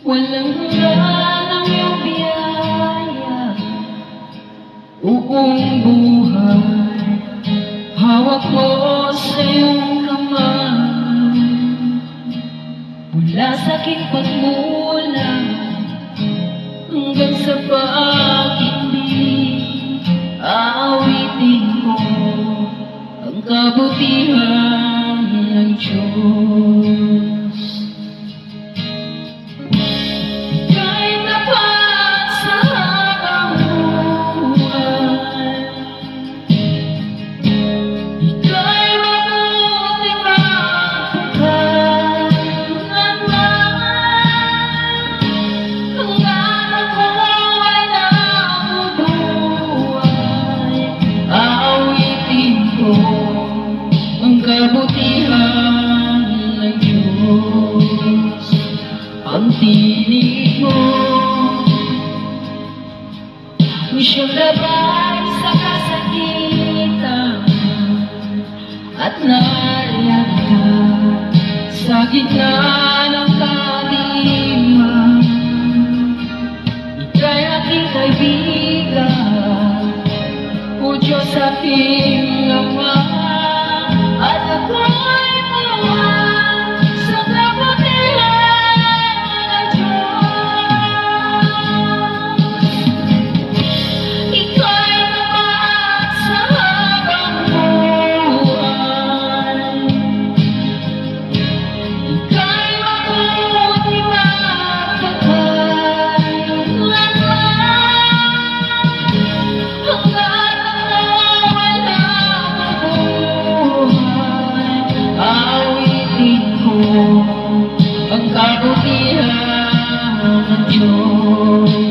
Walang hanggan ang iyong biyaya, buong buhay hawak ko sa iyong kamay. Mula sa aking pagmulang hanggang sa pag-ibig, aawitin ko ang kabutihan ng Diyos. Ika'y tapat sa habang buhay, ika'y mabuti magpapagkalanman. Ang anak ko ay nabubuhay, aawitin ko ang kabutihan ng Diyos. Ang tinig mo siyang labay sa kasakitan at nariyan ka sa gitna ng kadiliman. Ika'y aking kaibigan, o Diyos aking Ama, at ako'y tuwan sa kabutihan ng Diyos. Ika'y tapat sa habang buhay, ika'y mabuti magpapagkalanman. Ang anak mo ay nabubuhay, aawitin ko ang kabutihan ng Diyos.